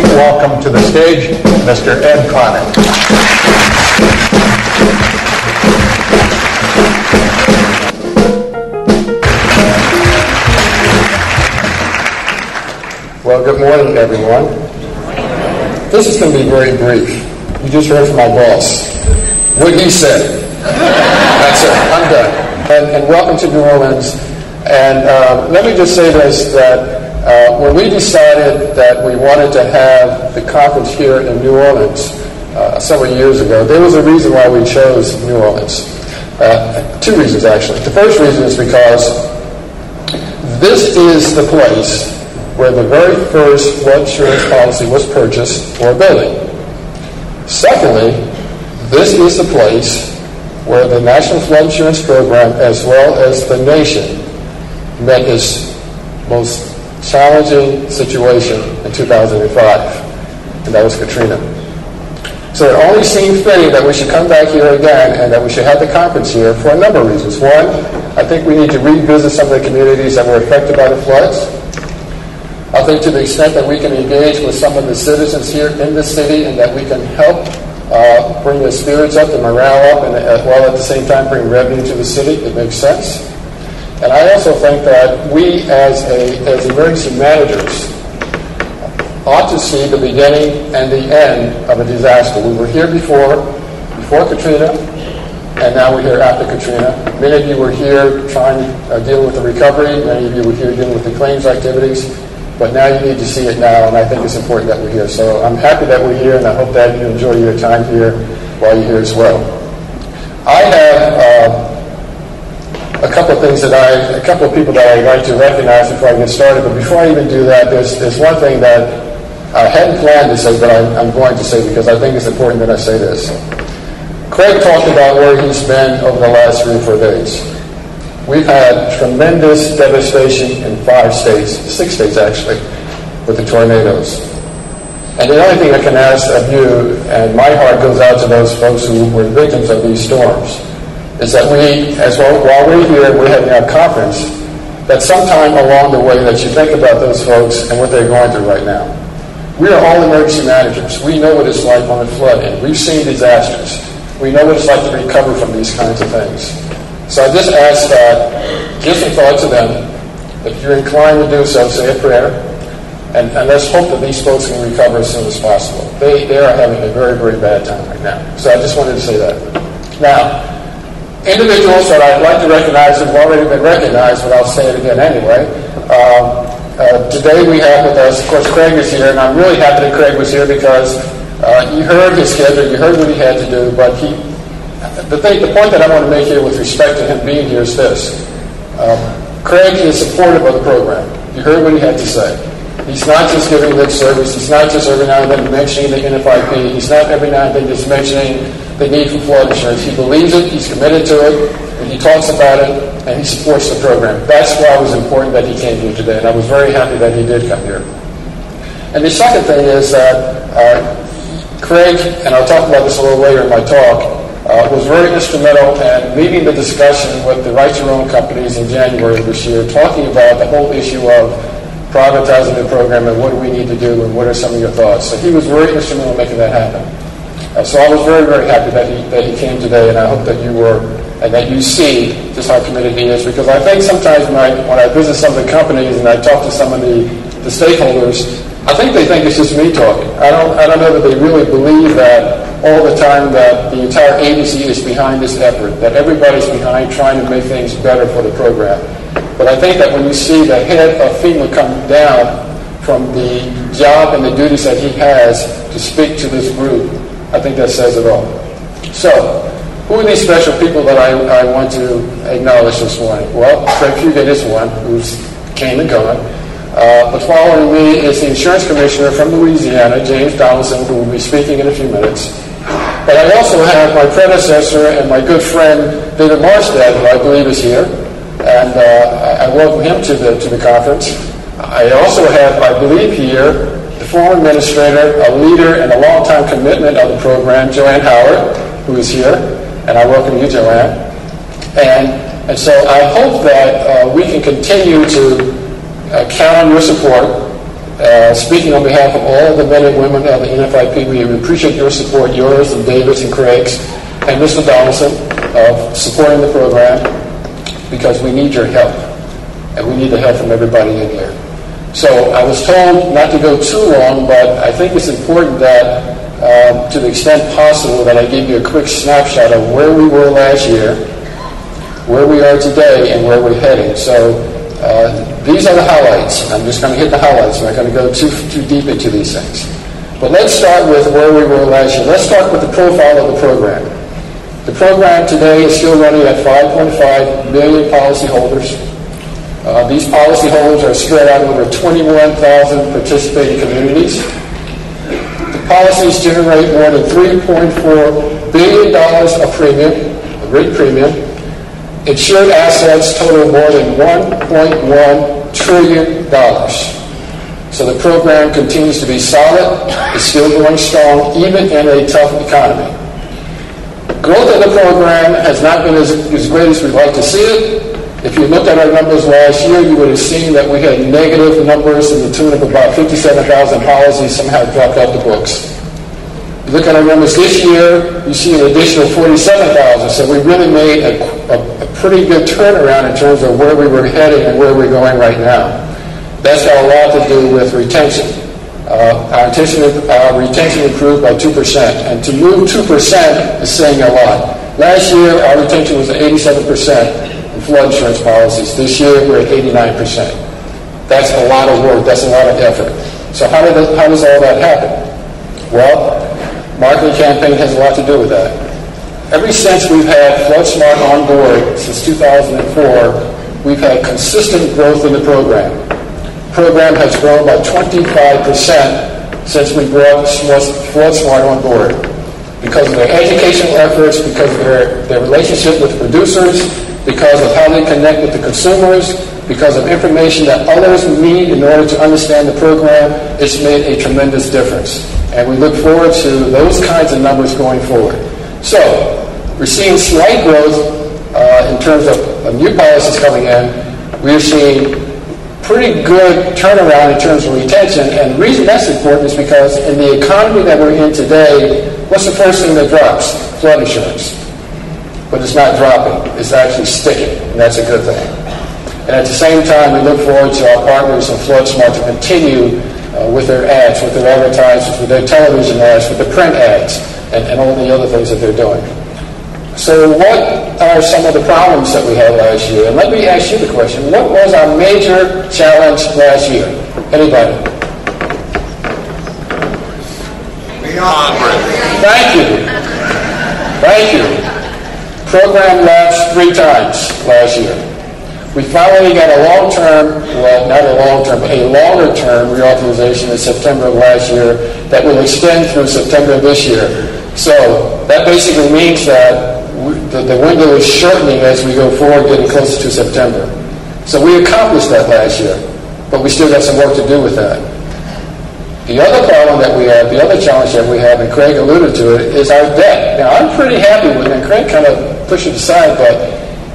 me welcome to the stage Mr. Ed Connick. Well, good morning, everyone. This is going to be very brief. You just heard from my boss. What he said. That's it. I'm done. And welcome to New Orleans. And let me just say this, that when we decided that we wanted to have the conference here in New Orleans several years ago, there was a reason why we chose New Orleans. Two reasons, actually. The first reason is because this is the place where the very first flood insurance policy was purchased for a building. Secondly, this is the place where the National Flood Insurance Program, as well as the nation, met its most challenging situation in 2005, and that was Katrina. So it only seemed fitting that we should come back here again and that we should have the conference here for a number of reasons. One, I think we need to revisit some of the communities that were affected by the floods. I think to the extent that we can engage with some of the citizens here in the city and that we can help bring their spirits up, the morale up, and while at the same time bring revenue to the city, it makes sense. And I also think that we as emergency managers ought to see the beginning and the end of a disaster. We were here before Katrina, and now we're here after Katrina. Many of you were here trying to deal with the recovery. Many of you were here dealing with the claims activities. But now you need to see it now, and I think it's important that we're here. So I'm happy that we're here, and I hope that you enjoy your time here while you're here as well. I have a couple of people that I'd like to recognize before I get started. But before I even do that, there's one thing that I hadn't planned to say, but I'm going to say because I think it's important that I say this. Craig talked about where he's been over the last 3 or 4 days. We've had tremendous devastation in 5 states, 6 states actually, with the tornadoes. And the only thing I can ask of you, and my heart goes out to those folks who were victims of these storms, is that while we're here and we're having our conference, that sometime along the way that you think about those folks and what they're going through right now. We are all emergency managers. We know what it's like on a flood, and we've seen disasters. We know what it's like to recover from these kinds of things. So I just ask that, give some thought to them. If you're inclined to do so, say a prayer. And let's hope that these folks can recover as soon as possible. They are having a very, very bad time right now. So I just wanted to say that. Now, individuals that I'd like to recognize have already been recognized, but I'll say it again anyway. Today we have with us, of course, Craig is here, and I'm really happy that Craig was here because you heard his schedule, you heard what he had to do, but the point that I want to make here with respect to him being here is this. Craig is supportive of the program. You heard what he had to say. He's not just giving lip service. He's not just every now and then mentioning the NFIP. He's not every now and then just mentioning the need for flood insurance. He believes it. He's committed to it. And he talks about it. And he supports the program. That's why it was important that he came here today. And I was very happy that he did come here. And the second thing is that Craig, and I'll talk about this a little later in my talk, was very instrumental in leading the discussion with the Right to Own companies in January of this year, talking about the whole issue of privatizing the program and what do we need to do and what are some of your thoughts. So he was very instrumental in making that happen. So I was very, very happy that he came today, and I hope that you were, and that you see just how committed he is, because I think sometimes when I visit some of the companies and I talk to some of the stakeholders, I think they think it's just me talking. I don't know that they really believe that all the time that the entire agency is behind this effort, that everybody's behind trying to make things better for the program. But I think that when you see the head of FEMA come down from the job and the duties that he has to speak to this group, I think that says it all. So, who are these special people that I want to acknowledge this morning? Well, Craig Fugate is one who's came and gone. But following me is the Insurance Commissioner from Louisiana, James Donaldson, who will be speaking in a few minutes. But I also have my predecessor and my good friend, David Marstad, who I believe is here. And I welcome him to the conference. I also have, I believe here, the former administrator, a leader, and a long-time commitment of the program, Joanne Howard, who is here. And I welcome you, Joanne. And so I hope that we can continue to count on your support Speaking on behalf of all the men and women of the NFIP, we appreciate your support, yours and David's and Craig's, and Mr. Donaldson, of supporting the program, because we need your help, and we need the help from everybody in here. So I was told not to go too long, but I think it's important that, to the extent possible, that I give you a quick snapshot of where we were last year, where we are today, and where we're heading. So these are the highlights. I'm just going to hit the highlights. I'm not going to go too deep into these things. But let's start with where we were last year. Let's start with the profile of the program. The program today is still running at 5.5 million policyholders. These policyholders are spread out over 21,000 participating communities. The policies generate more than $3.4 billion of premium, written premium. Insured assets total more than $1.1 trillion. So the program continues to be solid. It's still going strong, even in a tough economy. Growth of the program has not been as great as we'd like to see it. If you looked at our numbers last year, you would have seen that we had negative numbers in the tune of about 57,000 policies somehow dropped off the books. You look at our numbers this year, you see an additional 47,000. So we really made a pretty good turnaround in terms of where we were heading and where we're going right now. That's got a lot to do with retention. Our retention improved by 2%. And to move 2% is saying a lot. Last year, our retention was at 87%. Flood insurance policies. This year, we're at 89%. That's a lot of work. That's a lot of effort. So how does all that happen? Well, marketing campaign has a lot to do with that. Ever since we've had FloodSmart on board, since 2004, we've had consistent growth in the program. The program has grown by 25% since we brought FloodSmart on board. Because of their educational efforts, because of their relationship with producers, because of how they connect with the consumers, because of information that others need in order to understand the program, it's made a tremendous difference. And we look forward to those kinds of numbers going forward. So, we're seeing slight growth in terms of new policies coming in. We're seeing pretty good turnaround in terms of retention. And the reason that's important is because in the economy that we're in today, what's the first thing that drops? Flood insurance. But it's not dropping. It's actually sticking, and that's a good thing. And at the same time, we look forward to our partners in FloodSmart to continue with their ads, with their advertisements, with their television ads, with the print ads, and all the other things that they're doing. So what are some of the problems that we had last year? And let me ask you the question, what was our major challenge last year? Anybody? Thank you. Thank you. Program lapsed 3 times last year. We finally got a long-term, well, not a long-term, but a longer-term reauthorization in September of last year that will extend through September of this year. So that basically means that the window is shortening as we go forward, getting closer to September. So we accomplished that last year, but we still got some work to do with that. The other problem that we have, the other challenge that we have, and Craig alluded to it, is our debt. Now, I'm pretty happy with it, and Craig kind of pushed it aside, but,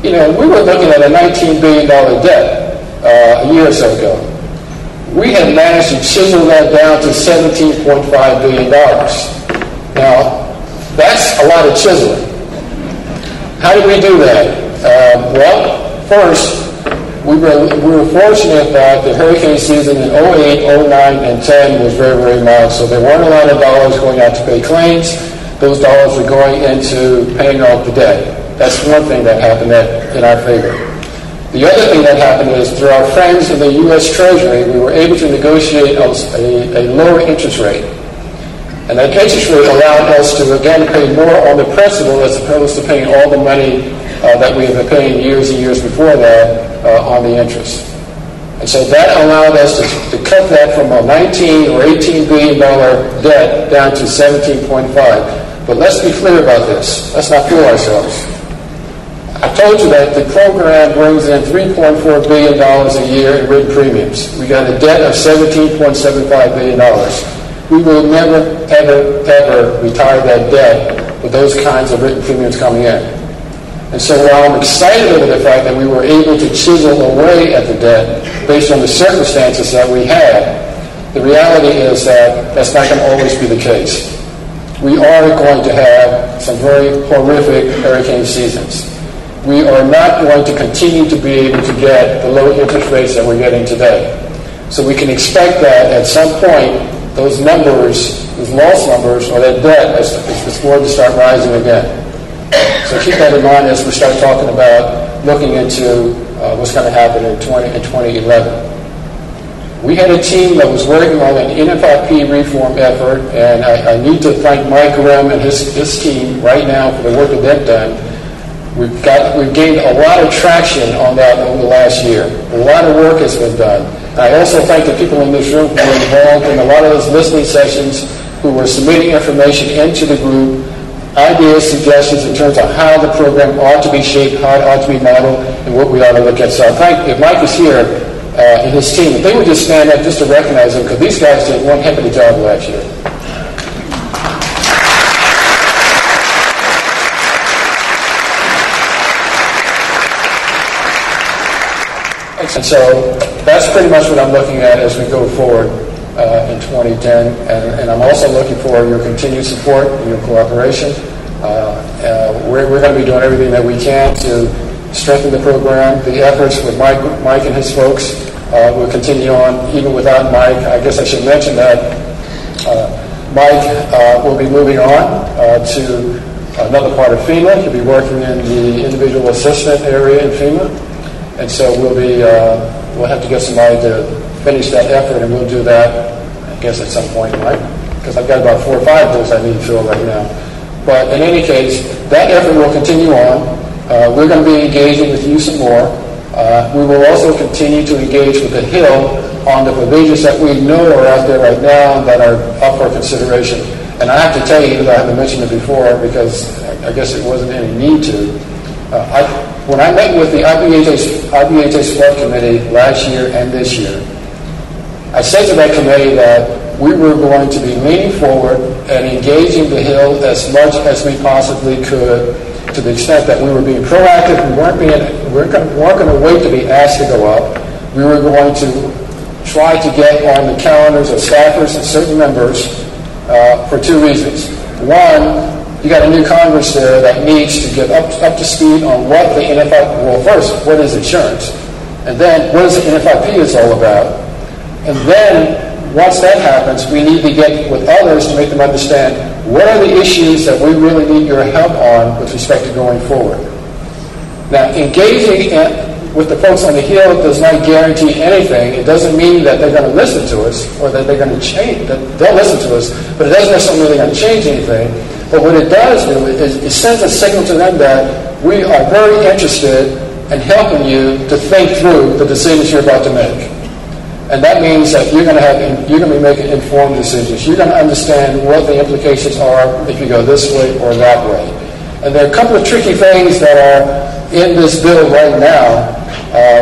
you know, we were looking at a $19 billion debt a year or so ago. We have managed to chisel that down to $17.5 billion. Now, that's a lot of chiseling. How did we do that? Well, first, we were fortunate that the hurricane season in 08, 09, and 10 was very, very mild. So there weren't a lot of dollars going out to pay claims. Those dollars were going into paying off the debt. That's one thing that happened in our favor. The other thing that happened is through our friends in the U.S. Treasury, we were able to negotiate a lower interest rate. And that interest rate allowed us to, again, pay more on the principal as opposed to paying all the money that we have been paying years and years before that on the interest. And so that allowed us to cut that from a $19 or $18 billion debt down to 17.5. But let's be clear about this. Let's not fool ourselves. I told you that the program brings in $3.4 billion a year in written premiums. We got a debt of $17.75 billion. We will never, ever, ever retire that debt with those kinds of written premiums coming in. And so while I'm excited over the fact that we were able to chisel away at the debt based on the circumstances that we had, The reality is that that's not going to always be the case. We are going to have some very horrific hurricane seasons. We are not going to continue to be able to get the low interest rates that we're getting today. So we can expect that at some point, those numbers, those loss numbers, or that debt is going to start rising again. So keep that in mind as we start talking about looking into what's going to happen in 2011. We had a team that was working on an NFIP reform effort, and I need to thank Mike Grimm and his team right now for the work that they've done. We've gained a lot of traction on that over the last year. A lot of work has been done. I also thank the people in this room who were involved in a lot of those listening sessions, who were submitting information into the group, ideas, suggestions in terms of how the program ought to be shaped, how it ought to be modeled, and what we ought to look at. So I thank, if Mike is here, and his team, if they would just stand up just to recognize them, because these guys did one heck of a job last year. And so that's pretty much what I'm looking at as we go forward in 2010. And I'm also looking for your continued support and your cooperation. We're going to be doing everything that we can to strengthen the program. The efforts with Mike and his folks will continue on even without Mike. I guess I should mention that Mike will be moving on to another part of FEMA. He'll be working in the individual assistant area in FEMA. And so we'll have to get somebody to finish that effort, and we'll do that, I guess, at some point, right? Because I've got about 4 or 5 bills I need to fill right now. But in any case, that effort will continue on. We're going to be engaging with you some more. We will also continue to engage with the Hill on the provisions that we know are out there right now that are up for consideration. And I have to tell you, that I haven't mentioned it before because I guess it wasn't any need to. When I met with the IBHA Select Committee last year and this year, I said to that committee that we were going to be leaning forward and engaging the Hill as much as we possibly could, to the extent that we were being proactive. We weren't going to wait to be asked to go up. We were going to try to get on the calendars of staffers and certain members for 2 reasons. One, you got a new Congress there that needs to get up to speed on what the NFIP, well, first, what is insurance? And then, what is the NFIP is all about? And then, once that happens, we need to get with others to make them understand what are the issues that we really need your help on with respect to going forward. Now, engaging with the folks on the Hill does not guarantee anything. It doesn't mean that they're going to listen to us or that they're going to change, that they'll listen to us, but it doesn't necessarily mean they're going to change anything. But what it does do is it sends a signal to them that we are very interested in helping you to think through the decisions you're about to make. And that means that you're going to be making informed decisions. You're going to understand what the implications are if you go this way or that way. And there are a couple of tricky things that are in this bill right now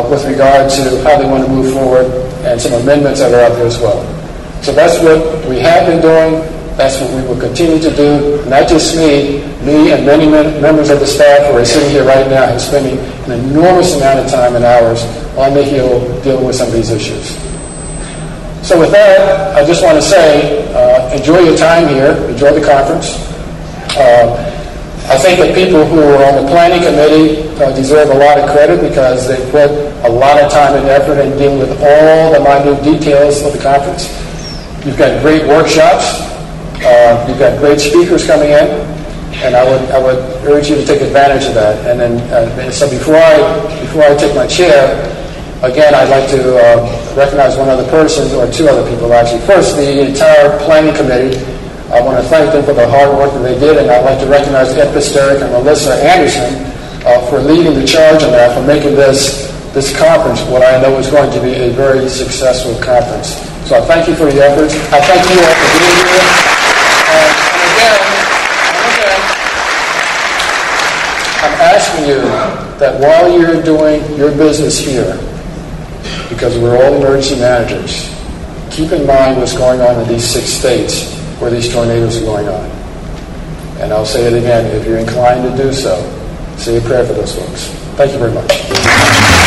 with regard to how they want to move forward, and some amendments that are out there as well. So that's what we have been doing. That's what we will continue to do. Not just me and many members of the staff who are sitting here right now and spending an enormous amount of time and hours on the Hill dealing with some of these issues. So with that, I just want to say, enjoy your time here. Enjoy the conference. I think that people who are on the planning committee deserve a lot of credit because they put a lot of time and effort in dealing with all the minute details of the conference. You've got great workshops. You've got great speakers coming in, and I would urge you to take advantage of that. And then, so before I take my chair, again, I'd like to recognize one other person, or 2 other people actually. First, the entire planning committee. I want to thank them for the hard work that they did, and I'd like to recognize Ed Pisterick and Melissa Anderson for leading the charge on that, for making this conference what I know is going to be a very successful conference. So I thank you for your efforts. I thank you all for being here. And again, I'm asking you that while you're doing your business here, because we're all emergency managers, keep in mind what's going on in these 6 states where these tornadoes are going on. And I'll say it again, if you're inclined to do so, say a prayer for those folks. Thank you very much.